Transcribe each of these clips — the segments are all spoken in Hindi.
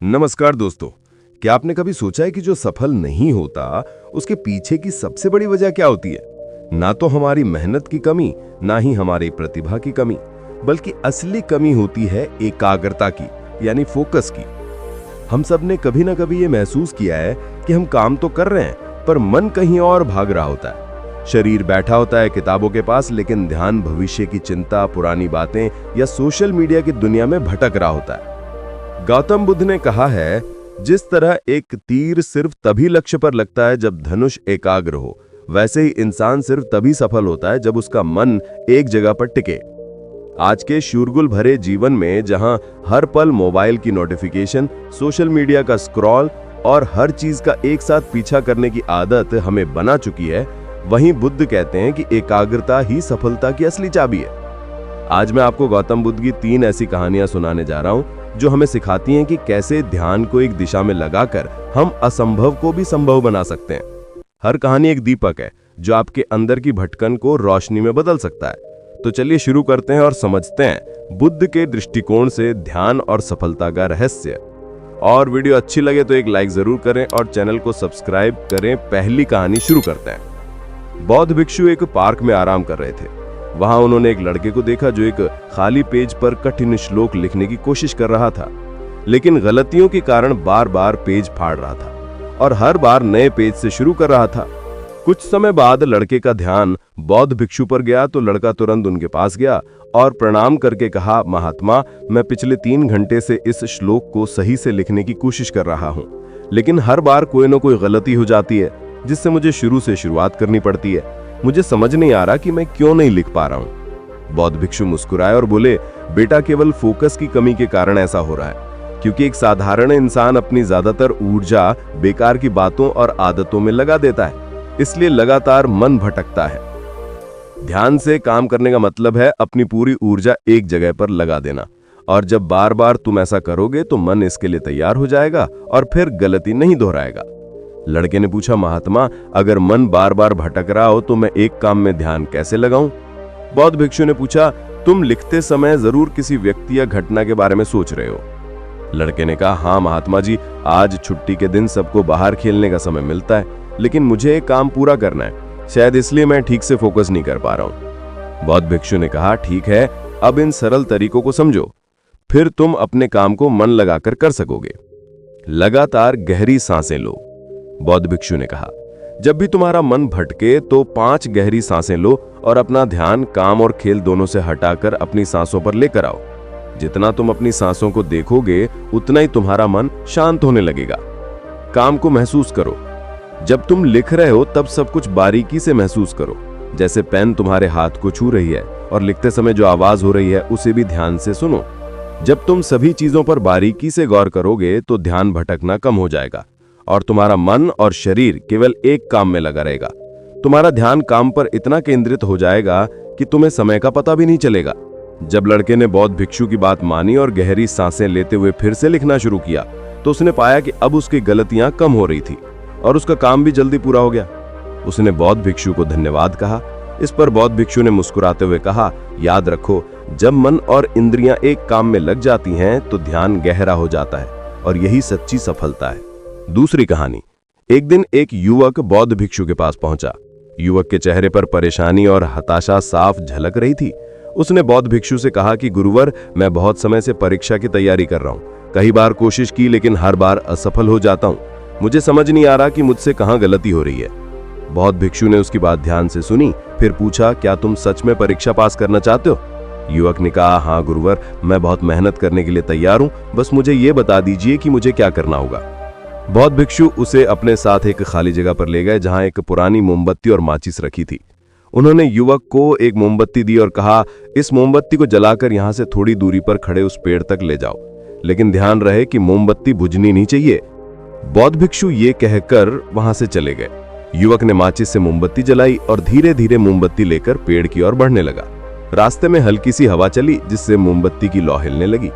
नमस्कार दोस्तों। क्या आपने कभी सोचा है कि जो सफल नहीं होता उसके पीछे की सबसे बड़ी वजह क्या होती है? ना तो हमारी मेहनत की कमी, ना ही हमारी प्रतिभा की कमी, बल्कि असली कमी होती है एकाग्रता की, यानी फोकस की। हम सब ने कभी ना कभी ये महसूस किया है कि हम काम तो कर रहे हैं पर मन कहीं और भाग रहा होता है। शरीर बैठा होता है किताबों के पास, लेकिन ध्यान भविष्य की चिंता, पुरानी बातें या सोशल मीडिया की दुनिया में भटक रहा होता है। गौतम बुद्ध ने कहा है, जिस तरह एक तीर सिर्फ तभी लक्ष्य पर लगता है जब धनुष एकाग्र हो, वैसे ही इंसान सिर्फ तभी सफल होता है जब उसका मन एक जगह पर टिके। आज के शोरगुल भरे जीवन में जहां हर पल मोबाइल की नोटिफिकेशन, सोशल मीडिया का स्क्रॉल और हर चीज का एक साथ पीछा करने की आदत हमें बना चुकी है, वहीं बुद्ध कहते हैं कि एकाग्रता ही सफलता की असली चाबी है। आज मैं आपको गौतम बुद्ध की 3 ऐसी कहानियां सुनाने जा रहा हूं जो हमें सिखाती हैं कि कैसे ध्यान को एक दिशा में लगाकर हम असंभव को भी संभव बना सकते हैं। हर कहानी एक दीपक है जो आपके अंदर की भटकन को रोशनी में बदल सकता है। तो चलिए शुरू करते हैं और समझते हैं बुद्ध के दृष्टिकोण से ध्यान और सफलता का रहस्य। और वीडियो अच्छी लगे तो एक लाइक जरूर करें और चैनल को सब्सक्राइब करें। पहली कहानी शुरू करते हैं। बौद्ध भिक्षु एक पार्क में आराम कर रहे थे। वहां उन्होंने एक लड़के को देखा जो एक खाली पेज पर कठिन श्लोक लिखने की कोशिश कर रहा था, लेकिन गलतियों के कारण बार बार पेज फाड़ रहा था और हर बार नए पेज से शुरू कर रहा था। कुछ समय बाद लड़के का ध्यान बौद्ध भिक्षु पर गया तो लड़का तुरंत उनके पास गया और प्रणाम करके कहा, महात्मा, मैं पिछले 3 घंटे से इस श्लोक को सही से लिखने की कोशिश कर रहा हूँ, लेकिन हर बार कोई न कोई गलती हो जाती है जिससे मुझे शुरू से शुरुआत करनी पड़ती है। मुझे समझ नहीं आ रहा कि मैं क्यों नहीं लिख पा रहा हूं। बौद्ध भिक्षु मुस्कुराए और बोले, बेटा, केवल फोकस की कमी के कारण ऐसा हो रहा है, क्योंकि एक साधारण इंसान अपनी ज्यादातर ऊर्जा बेकार की बातों और आदतों में लगा देता है, इसलिए लगातार मन भटकता है। ध्यान से काम करने का मतलब है अपनी पूरी ऊर्जा एक जगह पर लगा देना, और जब बार बार तुम ऐसा करोगे तो मन इसके लिए तैयार हो जाएगा और फिर गलती नहीं दोहराएगा। लड़के ने पूछा, महात्मा, अगर मन बार बार भटक रहा हो तो मैं एक काम में ध्यान कैसे लगाऊं? बौद्ध भिक्षु ने पूछा, तुम लिखते समय जरूर किसी व्यक्ति या घटना के बारे में सोच रहे हो? लड़के ने कहा, हाँ महात्मा जी, आज छुट्टी के दिन सबको बाहर खेलने का समय मिलता है, लेकिन मुझे एक काम पूरा करना है, शायद इसलिए मैं ठीक से फोकस नहीं कर पा रहा हूं। बौद्ध भिक्षु ने कहा, ठीक है, अब इन सरल तरीकों को समझो, फिर तुम अपने काम को मन लगाकर कर सकोगे। लगातार गहरी सांसें लो। बौद्ध भिक्षु ने कहा, जब भी तुम्हारा मन भटके तो 5 गहरी सांसें लो और अपना ध्यान काम और खेल दोनों से हटाकर अपनी सांसों पर लेकर आओ। जितना तुम अपनी सांसों को देखोगे उतना ही तुम्हारा मन शांत होने लगेगा। काम को महसूस करो। जब तुम लिख रहे हो तब सब कुछ बारीकी से महसूस करो, जैसे पेन तुम्हारे हाथ को छू रही है, और लिखते समय जो आवाज हो रही है उसे भी ध्यान से सुनो। जब तुम सभी चीजों पर बारीकी से गौर करोगे तो ध्यान भटकना कम हो जाएगा और तुम्हारा मन और शरीर केवल एक काम में लगा रहेगा। तुम्हारा ध्यान काम पर इतना केंद्रित हो जाएगा कि तुम्हें समय का पता भी नहीं चलेगा। जब लड़के ने बौद्ध भिक्षु की बात मानी और गहरी सांसें लेते हुए फिर से लिखना शुरू किया तो उसने पाया कि अब उसकी गलतियां कम हो रही थी और उसका काम भी जल्दी पूरा हो गया। उसने बौद्ध भिक्षु को धन्यवाद कहा। इस पर बौद्ध भिक्षु ने मुस्कुराते हुए कहा, याद रखो, जब मन और इंद्रियां एक काम में लग जाती हैं तो ध्यान गहरा हो जाता है, और यही सच्ची सफलता है। दूसरी कहानी। एक दिन एक युवक बौद्ध भिक्षु के पास पहुंचा। युवक के चेहरे पर परेशानी और हताशा साफ झलक रही थी। उसने बौद्ध भिक्षु से कहा कि गुरुवर, मैं बहुत समय से परीक्षा की तैयारी कर रहा हूं। कई बार कोशिश की लेकिन हर बार असफल हो जाता हूं। मुझे समझ नहीं आ रहा कि मुझसे कहां गलती हो रही है। बौद्ध भिक्षु ने उसकी बात ध्यान से सुनी, फिर पूछा, क्या तुम सच में परीक्षा पास करना चाहते हो? युवक ने कहा, हाँ गुरुवर, मैं बहुत मेहनत करने के लिए तैयार हूं, बस मुझे ये बता दीजिए कि मुझे क्या करना होगा। बौद्ध भिक्षु उसे अपने साथ एक खाली जगह पर ले गए जहां एक पुरानी मोमबत्ती और माचिस रखी थी। उन्होंने युवक को एक मोमबत्ती दी और कहा, इस मोमबत्ती को जलाकर यहां से थोड़ी दूरी पर खड़े उस पेड़ तक ले जाओ, लेकिन ध्यान रहे कि मोमबत्ती बुझनी नहीं चाहिए। बौद्ध भिक्षु ये कहकर वहां से चले गए। युवक ने माचिस से मोमबत्ती जलाई और धीरे धीरे मोमबत्ती लेकर पेड़ की ओर बढ़ने लगा। रास्ते में हल्की सी हवा चली जिससे मोमबत्ती की लौ हिलने लगी।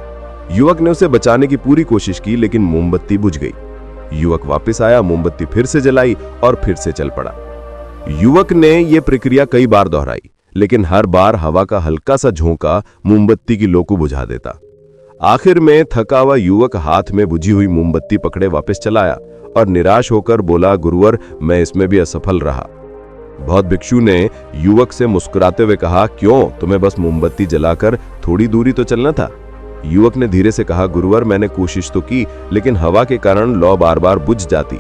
युवक ने उसे बचाने की पूरी कोशिश की लेकिन मोमबत्ती बुझ गई। युवक वापस आया, मोमबत्ती फिर से जलाई और फिर से चल पड़ा। युवक ने यह प्रक्रिया कई बार दोहराई, लेकिन हर बार हवा का हल्का सा झोंका मोमबत्ती की लौ को बुझा देता। आखिर में थका हुआ युवक हाथ में बुझी हुई मोमबत्ती पकड़े वापस चला आया और निराश होकर बोला, गुरुवर, मैं इसमें भी असफल रहा। बौद्ध भिक्षु ने युवक से मुस्कुराते हुए कहा, क्यों, तुम्हें बस मोमबत्ती जलाकर थोड़ी दूरी तो चलना था। युवक ने धीरे से कहा, गुरुवर, मैंने कोशिश तो की, लेकिन हवा के कारण लौ बार बार बुझ जाती।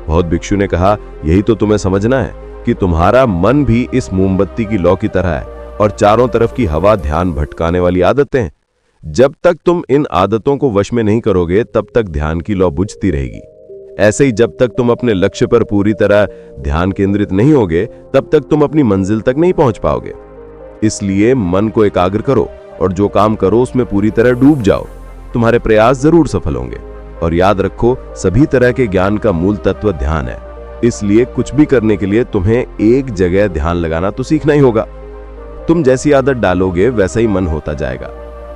बौद्ध भिक्षु ने कहा, यही तो तुम्हें समझना है कि तुम्हारा मन भी इस मोमबत्ती की लौ की तरह है और चारों तरफ की हवा ध्यान भटकाने वाली आदतें हैं। जब तक तुम इन आदतों को वश में नहीं करोगे तब तक ध्यान की लौ बुझती रहेगी। ऐसे ही जब तक तुम अपने लक्ष्य पर पूरी तरह ध्यान केंद्रित नहीं होगे तब तक तुम अपनी मंजिल तक नहीं पहुंच पाओगे। इसलिए मन को एकाग्र करो और जो काम करो उसमें पूरी तरह डूब जाओ। तुम्हारे प्रयास जरूर सफल होंगे। और याद रखो, सभी तरह के ज्ञान का मूल तत्व ध्यान है। इसलिए कुछ भी करने के लिए तुम्हें एक जगह ध्यान लगाना तो सीखना ही होगा। तुम जैसी आदत डालोगे वैसा ही मन होता जाएगा।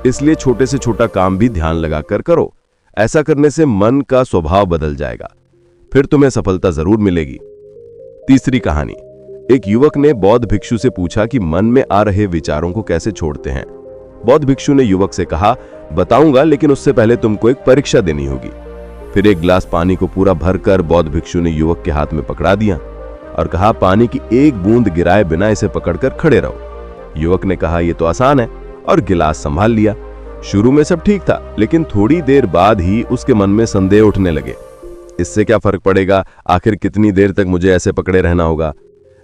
इसलिए छोटे से छोटा काम भी ध्यान लगाकर करो। ऐसा करने से मन का स्वभाव बदल जाएगा, फिर तुम्हें सफलता जरूर मिलेगी। तीसरी कहानी। एक युवक ने बौद्ध भिक्षु से पूछा कि मन में आ रहे विचारों को कैसे छोड़ते हैं। बौद्ध भिक्षु ने युवक से कहा, बताऊंगा, लेकिन उससे पहले तुमको एक परीक्षा देनी होगी। फिर एक गिलास पानी को पूरा भरकर बौद्ध भिक्षु ने युवक के हाथ में पकड़ा दिया और कहा, पानी की एक बूंद गिराए बिना इसे पकड़कर खड़े रहो। युवक ने कहा, यह तो आसान है, और गिलास संभाल लिया। शुरू में सब ठीक था, लेकिन थोड़ी देर बाद ही उसके मन में संदेह उठने लगे। इससे क्या फर्क पड़ेगा, आखिर कितनी देर तक मुझे ऐसे पकड़े रहना होगा।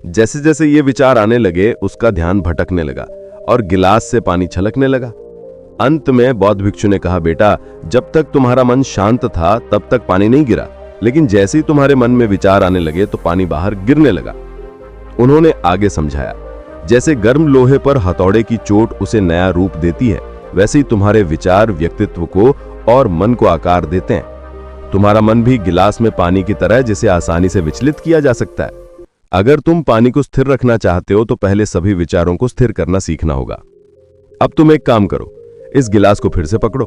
जैसे जैसे ये विचार आने लगे उसका ध्यान भटकने लगा और गिलास से पानी छलकने लगा। अंत में बौद्ध भिक्षु ने कहा, बेटा, जब तक तुम्हारा मन शांत था तब तक पानी नहीं गिरा, लेकिन जैसे ही तुम्हारे मन में विचार आने लगे तो पानी बाहर गिरने लगा। उन्होंने आगे समझाया, जैसे गर्म लोहे पर हथौड़े की चोट उसे नया रूप देती है, वैसे ही तुम्हारे विचार व्यक्तित्व को और मन को आकार देते हैं। तुम्हारा मन भी गिलास में पानी की तरह है, जिसे आसानी से विचलित किया जा सकता है। अगर तुम पानी को स्थिर रखना चाहते हो तो पहले सभी विचारों को स्थिर करना सीखना होगा। अब तुम एक काम करो, इस गिलास को फिर से पकड़ो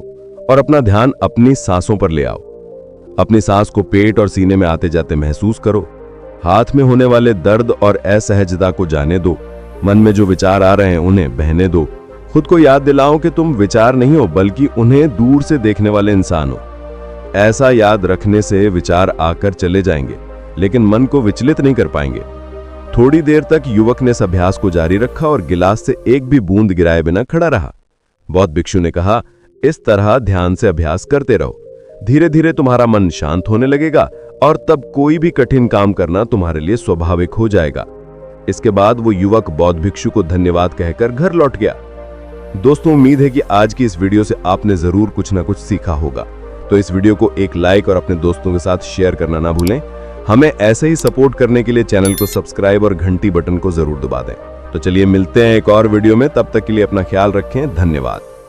और अपना ध्यान अपनी सांसों पर ले आओ। अपनी सांस को पेट और सीने में आते जाते महसूस करो। हाथ में होने वाले दर्द और असहजता को जाने दो। मन में जो विचार आ रहे हैं उन्हें बहने दो। खुद को याद दिलाओ कि तुम विचार नहीं हो, बल्कि उन्हें दूर से देखने वाले इंसान हो। ऐसा याद रखने से विचार आकर चले जाएंगे, लेकिन मन को विचलित नहीं कर पाएंगे। थोड़ी देर तक युवक ने इस अभ्यास को जारी रखा और गिलास से एक भी बूंद गिराए बिना खड़ा रहा। बौद्ध भिक्षु ने कहा, इस तरह ध्यान से अभ्यास करते रहो। धीरे धीरे तुम्हारा मन शांत होने लगेगा और तब कोई भी कठिन काम करना तुम्हारे लिए स्वाभाविक हो जाएगा। इसके बाद वो युवक बौद्ध भिक्षु को धन्यवाद कहकर घर लौट गया। दोस्तों, उम्मीद है कि आज की इस वीडियो से आपने जरूर कुछ ना कुछ सीखा होगा। तो इस वीडियो को एक लाइक और अपने दोस्तों के साथ शेयर करना ना भूलें। हमें ऐसे ही सपोर्ट करने के लिए चैनल को सब्सक्राइब और घंटी बटन को जरूर दबा दें। तो चलिए मिलते हैं एक और वीडियो में, तब तक के लिए अपना ख्याल रखें। धन्यवाद।